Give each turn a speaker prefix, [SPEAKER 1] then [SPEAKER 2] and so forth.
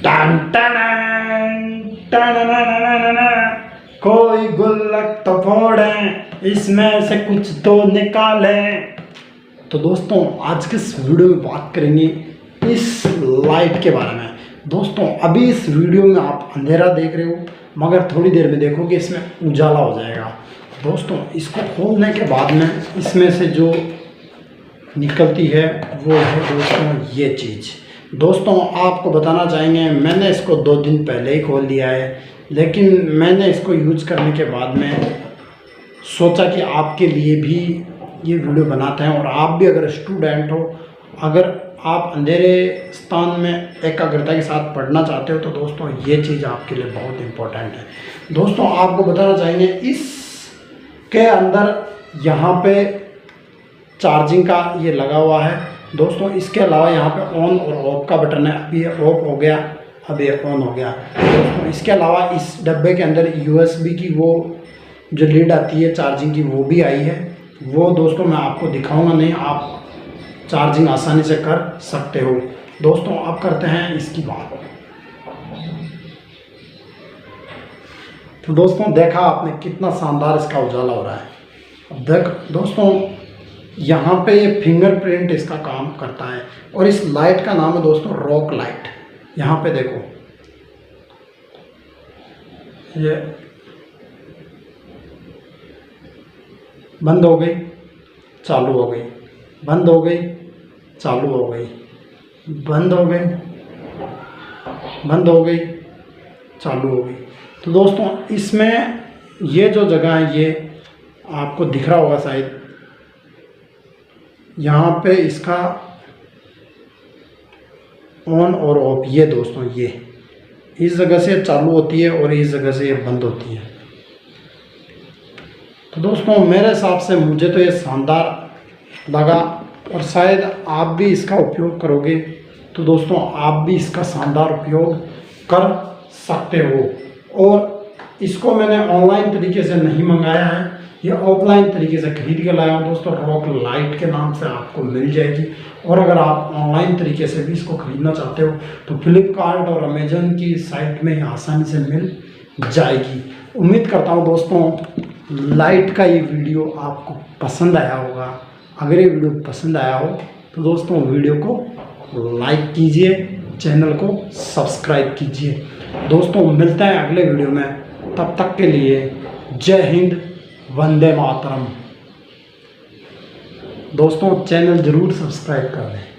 [SPEAKER 1] Ton ton ton, कोई गुल्लक तो फोड़े, इसमें से कुछ तो निकालें। तो दोस्तों आज के इस वीडियो में बात करेंगे इस लाइट के बारे में। दोस्तों अभी इस वीडियो में आप अंधेरा देख रहे हो, मगर थोड़ी देर में देखोगे इसमें उजाला हो जाएगा। दोस्तों इसको खोलने के बाद में इसमें से जो निकलती है वो है दोस्तों ये चीज़। दोस्तों आपको बताना चाहेंगे, मैंने इसको 2 दिन पहले ही खोल लिया है, लेकिन मैंने इसको यूज करने के बाद में सोचा कि आपके लिए भी ये वीडियो बनाते हैं। और आप भी अगर स्टूडेंट हो, अगर आप अंधेरे स्थान में एकाग्रता के साथ पढ़ना चाहते हो, तो दोस्तों ये चीज़ आपके लिए बहुत इम्पोर्टेंट है। दोस्तों आपको बताना चाहेंगे इसके अंदर यहाँ पे चार्जिंग का ये लगा हुआ है। दोस्तों इसके अलावा यहाँ पे ऑन और ऑफ का बटन है। अभी ये ऑफ हो गया, अब ये ऑन हो गया। दोस्तों इसके अलावा इस डब्बे के अंदर USB की वो जो लीड आती है चार्जिंग की, वो भी आई है। वो दोस्तों मैं आपको दिखाऊंगा नहीं, आप चार्जिंग आसानी से कर सकते हो। दोस्तों अब करते हैं इसकी बात। तो दोस्तों देखा आपने कितना शानदार इसका उजाला हो रहा है। अब देख दोस्तों यहाँ पे ये फिंगरप्रिंट इसका काम करता है, और इस लाइट का नाम है दोस्तों रॉक लाइट। यहाँ पे देखो ये बंद हो गई, चालू हो गई, बंद हो गई, चालू हो गई, बंद हो गई, बंद हो गई, चालू हो गई। तो दोस्तों इसमें ये जो जगह है ये आपको दिख रहा होगा शायद, यहाँ पे इसका ऑन और ऑफ, ये दोस्तों ये इस जगह से चालू होती है और इस जगह से ये बंद होती है। तो दोस्तों मेरे हिसाब से मुझे तो ये शानदार लगा, और शायद आप भी इसका उपयोग करोगे तो दोस्तों आप भी इसका शानदार उपयोग कर सकते हो। और इसको मैंने ऑनलाइन तरीके से नहीं मंगाया है, ये ऑफलाइन तरीके से खरीद के लाया हूँ दोस्तों। रॉक लाइट के नाम से आपको मिल जाएगी। और अगर आप ऑनलाइन तरीके से भी इसको खरीदना चाहते हो तो फ्लिपकार्ट और अमेजन की साइट में आसानी से मिल जाएगी। उम्मीद करता हूँ दोस्तों लाइट का ये वीडियो आपको पसंद आया होगा। अगर ये वीडियो पसंद आया हो तो दोस्तों वीडियो को लाइक कीजिए, चैनल को सब्सक्राइब कीजिए। दोस्तों मिलते हैं अगले वीडियो में, तब तक के लिए जय हिंद, वंदे मातरम। दोस्तों चैनल ज़रूर सब्सक्राइब कर दें।